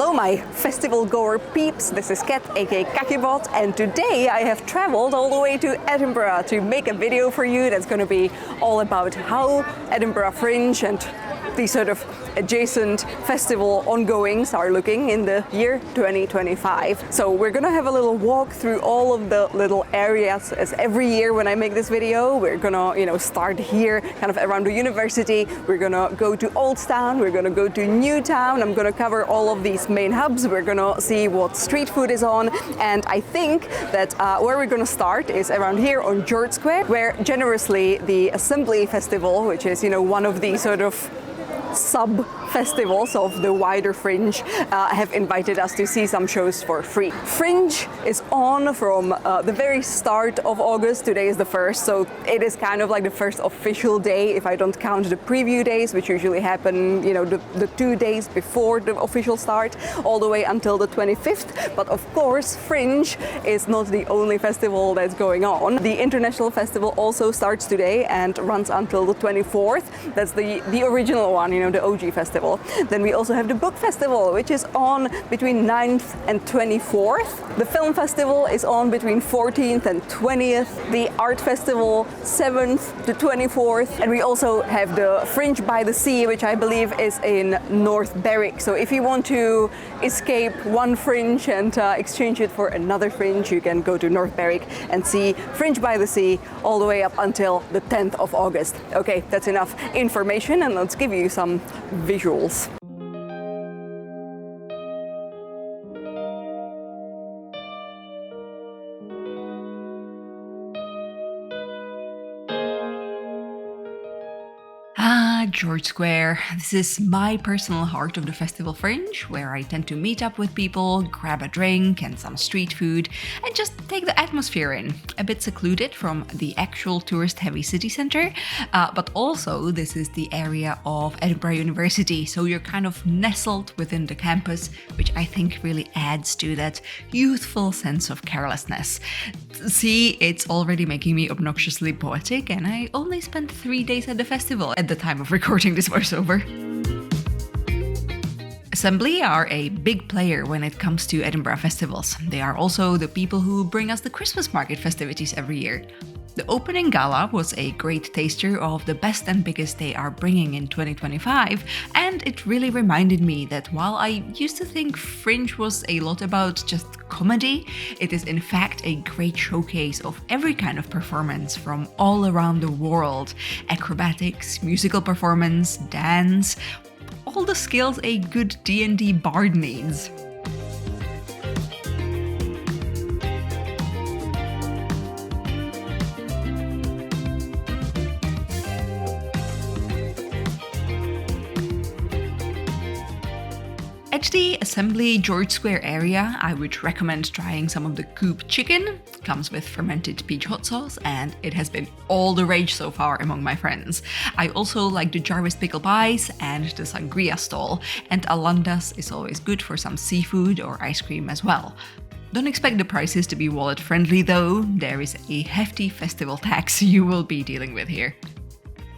Hello my festival goer peeps, this is Kat aka Kakibot, and today I have traveled all the way to Edinburgh to make a video for you that's going to be all about how Edinburgh Fringe and these sort of adjacent festival ongoings are looking in the year 2025. So we're gonna have a little walk through all of the little areas. As every year when I make this video, we're gonna start here kind of around the university. We're gonna go to Old Town, we're gonna go to New Town. I'm gonna cover all of these main hubs. We're gonna see what street food is on, and I think that where we're gonna start is around here on George Square, where generously the Assembly Festival, which is one of the sort of sub-festivals of the wider Fringe, have invited us to see some shows for free. Fringe is on from the very start of August. Today is the 1st, so it is kind of like the first official day if I don't count the preview days, which usually happen the 2 days before the official start, all the way until the 25th. But of course, Fringe is not the only festival that's going on. The International Festival also starts today and runs until the 24th. That's the original one, the OG festival. Then we also have the Book Festival, which is on between 9th and 24th. The Film Festival is on between 14th and 20th. The Art Festival 7th to 24th. And we also have the Fringe by the Sea, which I believe is in North Berwick. So if you want to escape one Fringe and exchange it for another Fringe, you can go to North Berwick and see Fringe by the Sea all the way up until the 10th of August. Okay, that's enough information, and let's give you some visuals. George Square. This is my personal heart of the Festival Fringe, where I tend to meet up with people, grab a drink and some street food, and just take the atmosphere in. A bit secluded from the actual tourist-heavy city centre, but also this is the area of Edinburgh University, so you're kind of nestled within the campus, which I think really adds to that youthful sense of carelessness. See, it's already making me obnoxiously poetic, and I only spent 3 days at the festival at the time of recording this voiceover. Assembly are a big player when it comes to Edinburgh festivals. They are also the people who bring us the Christmas market festivities every year. The opening gala was a great taster of the best and biggest they are bringing in 2025, and it really reminded me that while I used to think Fringe was a lot about just comedy, it is in fact a great showcase of every kind of performance from all around the world. Acrobatics, musical performance, dance, all the skills a good D&D bard needs. At the Assembly George Square area, I would recommend trying some of the Coop chicken. It comes with fermented peach hot sauce, and it has been all the rage so far among my friends. I also like the Jarvis pickle pies and the sangria stall, and Alanda's is always good for some seafood or ice cream as well. Don't expect the prices to be wallet friendly though, there is a hefty festival tax you will be dealing with here.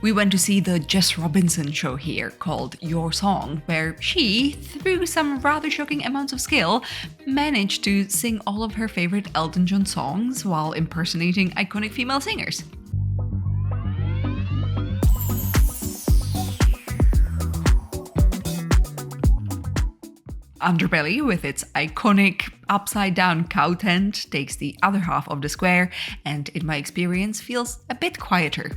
We went to see the Jess Robinson show here called Your Song, where she, through some rather shocking amounts of skill, managed to sing all of her favorite Elton John songs while impersonating iconic female singers. Underbelly, with its iconic upside-down cow tent, takes the other half of the square and, in my experience, feels a bit quieter.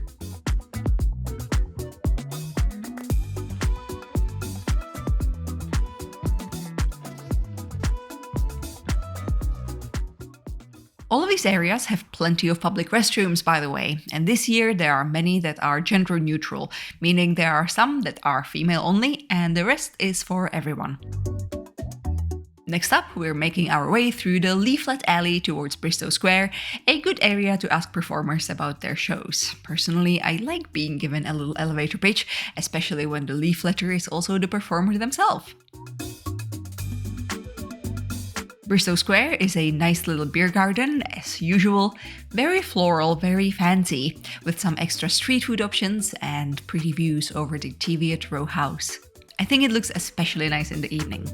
All of these areas have plenty of public restrooms, by the way, and this year there are many that are gender neutral, meaning there are some that are female only and the rest is for everyone. Next up, we're making our way through the Leaflet Alley towards Bristow Square, a good area to ask performers about their shows. Personally, I like being given a little elevator pitch, especially when the leafletter is also the performer themselves. Bristow Square is a nice little beer garden, as usual, very floral, very fancy, with some extra street food options and pretty views over the Teviot Row House. I think it looks especially nice in the evening.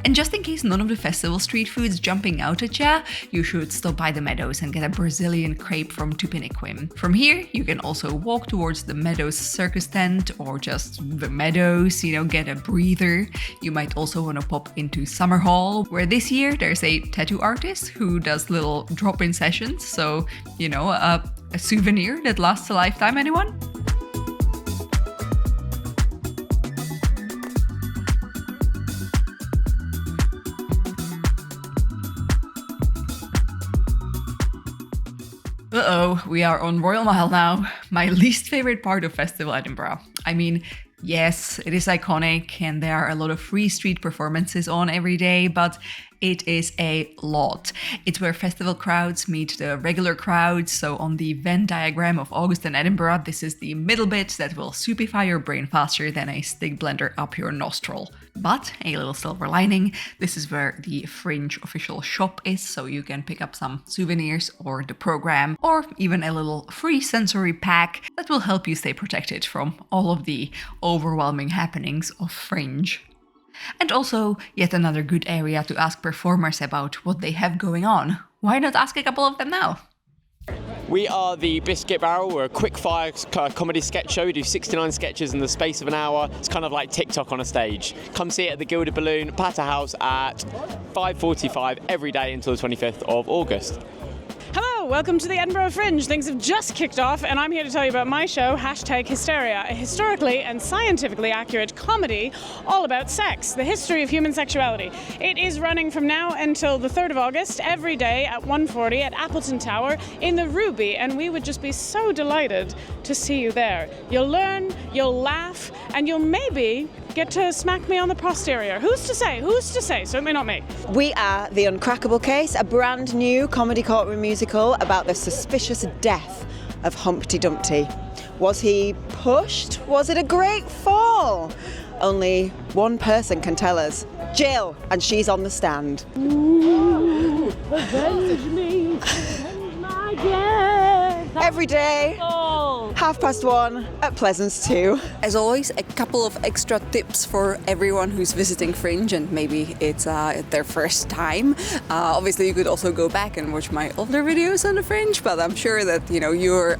And just in case none of the festival street food's jumping out at ya, you should stop by the Meadows and get a Brazilian crepe from Tupiniquim. From here, you can also walk towards the Meadows circus tent or just the Meadows, get a breather. You might also want to pop into Summer Hall, where this year there's a tattoo artist who does little drop-in sessions, so, a souvenir that lasts a lifetime, anyone? Uh-oh, we are on Royal Mile now. My least favorite part of Festival Edinburgh. I mean, yes, it is iconic and there are a lot of free street performances on every day, but it is a lot. It's where festival crowds meet the regular crowds, so on the Venn diagram of August and Edinburgh, this is the middle bit that will soupify your brain faster than a stick blender up your nostril. But, a little silver lining, this is where the Fringe official shop is, so you can pick up some souvenirs or the program, or even a little free sensory pack that will help you stay protected from all of the overwhelming happenings of Fringe. And also, yet another good area to ask performers about what they have going on. Why not ask a couple of them now? We are the Biscuit Barrel. We're a quick-fire comedy sketch show. We do 69 sketches in the space of an hour. It's kind of like TikTok on a stage. Come see it at the Gilded Balloon, Patter House at 5:45 every day until the 25th of August. Hello, welcome to the Edinburgh Fringe. Things have just kicked off and I'm here to tell you about my show, #Hysteria, a historically and scientifically accurate comedy all about sex, the history of human sexuality. It is running from now until the 3rd of August, every day at 1:40 at Appleton Tower in the Ruby, and we would just be so delighted to see you there. You'll learn, you'll laugh, and you'll maybe get to smack me on the posterior. Who's to say? Who's to say? Certainly not me. We are The Uncrackable Case, a brand new comedy courtroom musical about the suspicious death of Humpty Dumpty. Was he pushed? Was it a great fall? Only one person can tell us. Jill, and she's on the stand. Ooh, avenge me, avenge my death. Every day, 1:30 at Pleasance 2. As always, a couple of extra tips for everyone who's visiting Fringe and maybe it's their first time. Obviously, you could also go back and watch my older videos on the Fringe, but I'm sure that you're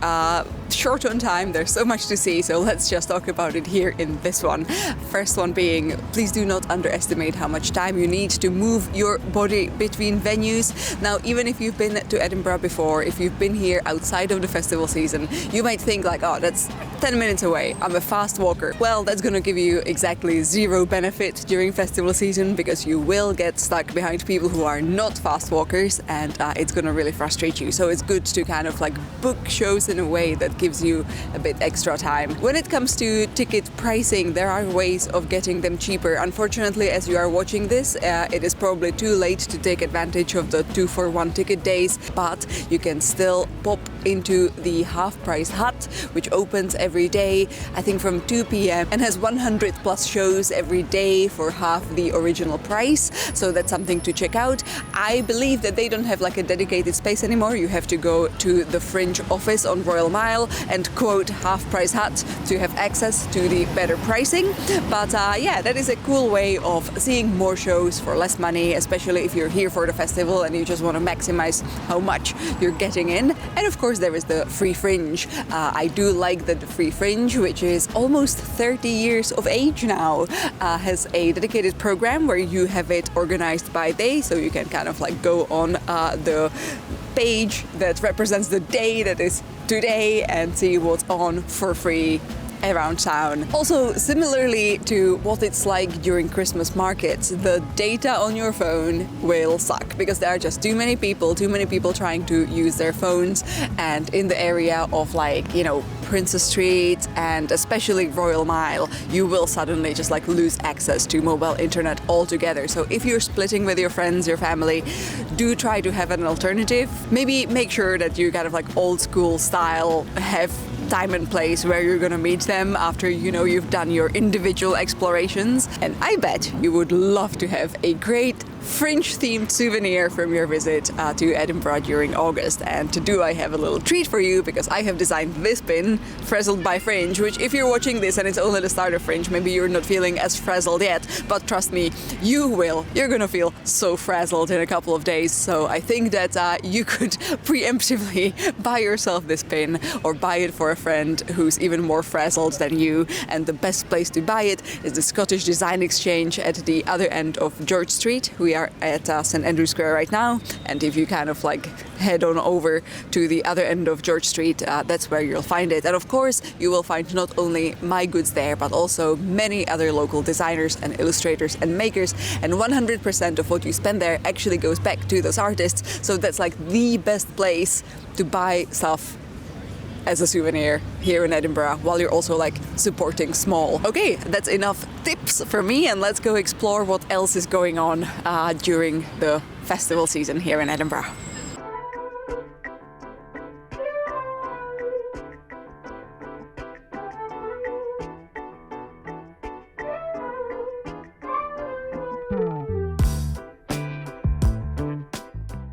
short on time. There's so much to see, so let's just talk about it here in this one. First one being, please do not underestimate how much time you need to move your body between venues. Now, even if you've been to Edinburgh before, if you've been here outside of the festival season, you might think like, oh, that's 10 minutes away. I'm a fast walker. Well, that's going to give you exactly zero benefit during festival season because you will get stuck behind people who are not fast walkers and it's going to really frustrate you. So it's good to kind of like book shows in a way that gives you a bit extra time. When it comes to ticket pricing, there are ways of getting them cheaper. Unfortunately, as you are watching this, it is probably too late to take advantage of the 2-for-1 ticket days, but you can still pop into the half-price hut, which opens every day, I think from 2 p.m. and has 100 plus shows every day for half the original price. So that's something to check out. I believe that they don't have like a dedicated space anymore. You have to go to the Fringe office on Royal Mile and quote half-price hut to have access to the better pricing. But yeah, that is a cool way of seeing more shows for less money, especially if you're here for the festival and you just want to maximize how much you're getting in. And of course, there is the free Fringe. I do like that the free Fringe, which is almost 30 years of age now, has a dedicated program where you have it organized by day, so you can kind of like go on the page that represents the day that is today and see what's on for free around town. Also, similarly to what it's like during Christmas markets, the data on your phone will suck because there are just too many people trying to use their phones, and in the area of like, Princess Street and especially Royal Mile, you will suddenly just like lose access to mobile internet altogether. So if you're splitting with your friends, your family, do try to have an alternative. Maybe make sure that you kind of like old school style have time and place where you're gonna meet them after you've done your individual explorations. And I bet you would love to have a great Fringe-themed souvenir from your visit to Edinburgh during August. And to do, I have a little treat for you because I have designed this pin, Frazzled by Fringe, which if you're watching this and it's only the start of Fringe, maybe you're not feeling as frazzled yet, but trust me, you will. You're gonna feel so frazzled in a couple of days. So I think that you could preemptively buy yourself this pin or buy it for a friend who's even more frazzled than you. And the best place to buy it is the Scottish Design Exchange at the other end of George Street. We are at St Andrew Square right now, and if you kind of like head on over to the other end of George Street, that's where you'll find it. And of course, you will find not only my goods there, but also many other local designers and illustrators and makers, and 100% of what you spend there actually goes back to those artists. So that's like the best place to buy stuff as a souvenir here in Edinburgh, while you're also like supporting small. Okay, that's enough tips for me, and let's go explore what else is going on during the festival season here in Edinburgh.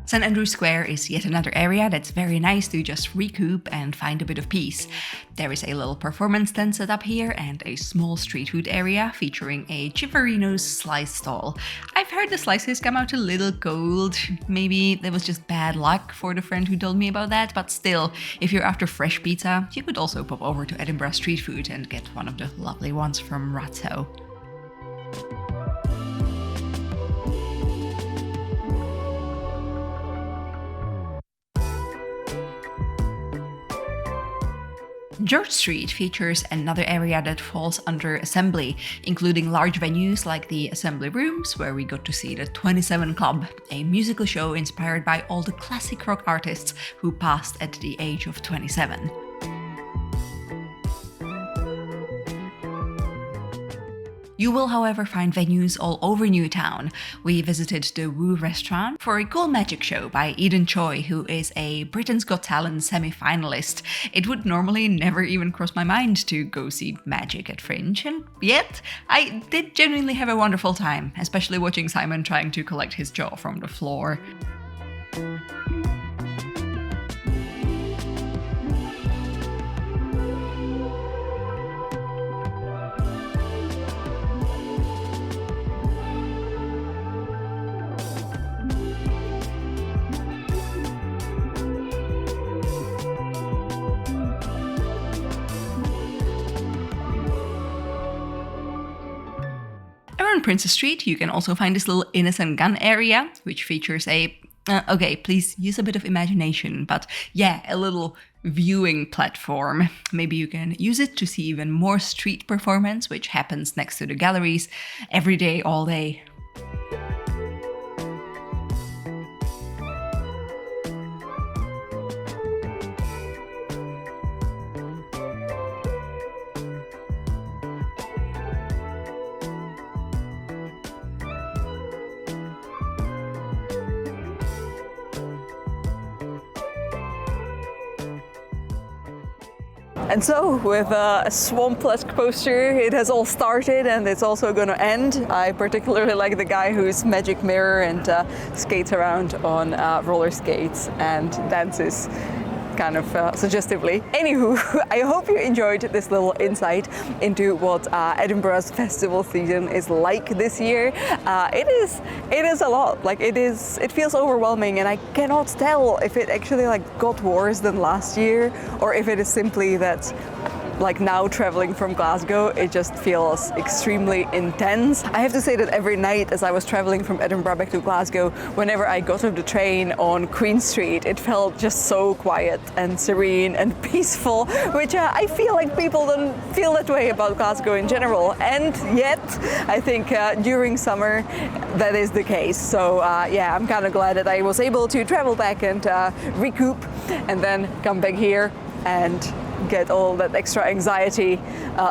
St Andrew Square is yet another area that's very nice to just recoup and find a bit of peace. There is a little performance tent set up here and a small street food area featuring a Civerino's slice stall. I've heard the slices come out a little cold. Maybe there was just bad luck for the friend who told me about that, but still, if you're after fresh pizza, you could also pop over to Edinburgh Street Food and get one of the lovely ones from Ratso. George Street features another area that falls under Assembly, including large venues like the Assembly Rooms, where we got to see the 27 Club, a musical show inspired by all the classic rock artists who passed at the age of 27. You will, however, find venues all over Newtown. We visited the Woo restaurant for a cool magic show by Eden Choi, who is a Britain's Got Talent semi-finalist. It would normally never even cross my mind to go see magic at Fringe, and yet I did genuinely have a wonderful time, especially watching Simon trying to collect his jaw from the floor. Around Princess Street, you can also find this little innocent gun area, which features a okay, please use a bit of imagination, but yeah, a little viewing platform. Maybe you can use it to see even more street performance, which happens next to the galleries every day, all day. And so, with a swamp-esque poster, it has all started and it's also going to end. I particularly like the guy who's magic mirror and skates around on roller skates and dances kind of suggestively. Anywho, I hope you enjoyed this little insight into what Edinburgh's festival season is like this year. It is a lot. Like it feels overwhelming, and I cannot tell if it actually got worse than last year, or if it is simply that now traveling from Glasgow, it just feels extremely intense. I have to say that every night as I was traveling from Edinburgh back to Glasgow, whenever I got off the train on Queen Street, it felt just so quiet and serene and peaceful, which I feel like people don't feel that way about Glasgow in general. And yet, I think during summer, that is the case. So yeah, I'm kind of glad that I was able to travel back and recoup and then come back here and get all that extra anxiety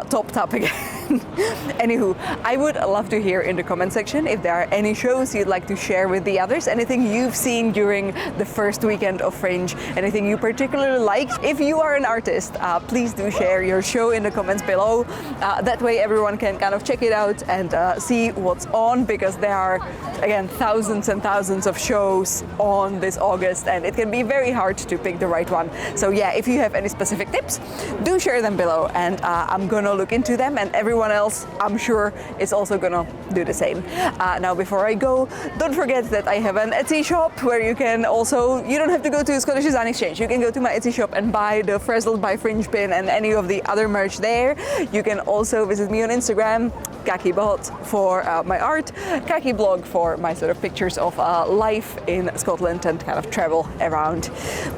topped up again. Anywho, I would love to hear in the comment section if there are any shows you'd like to share with the others, anything you've seen during the first weekend of Fringe, anything you particularly liked. If you are an artist, please do share your show in the comments below. That way everyone can kind of check it out and see what's on, because there are, again, thousands and thousands of shows on this August, and it can be very hard to pick the right one. So yeah, if you have any specific tips, do share them below, and I'm gonna look into them, and everyone else, I'm sure, is also gonna do the same. Now, before I go, don't forget that I have an Etsy shop where you can also, you don't have to go to Scottish Design Exchange, you can go to my Etsy shop and buy the Frazzled by Fringe pin and any of the other merch there. You can also visit me on Instagram, KakiBot, for my art, Kaki blog for my sort of pictures of life in Scotland and kind of travel around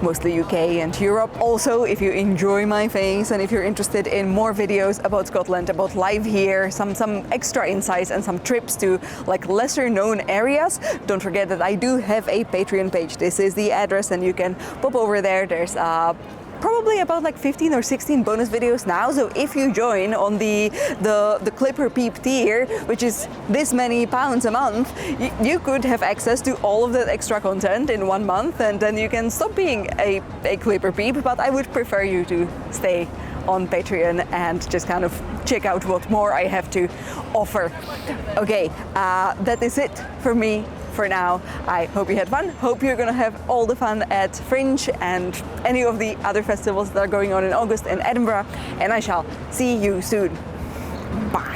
mostly UK and Europe. Also, if you enjoy my face and if you're interested in more videos about Scotland, about life here, some extra insights and some trips to like lesser known areas, don't forget that I do have a Patreon page. This is the address, and you can pop over there. There's probably about like 15 or 16 bonus videos now. So if you join on the Clipper Peep tier, which is this many pounds a month, you could have access to all of that extra content in 1 month, and then you can stop being a Clipper Peep. But I would prefer you to stay on Patreon and just kind of check out what more I have to offer. Okay, that is it for me for now. I hope you had fun. Hope you're gonna have all the fun at Fringe and any of the other festivals that are going on in August in Edinburgh, and I shall see you soon. Bye.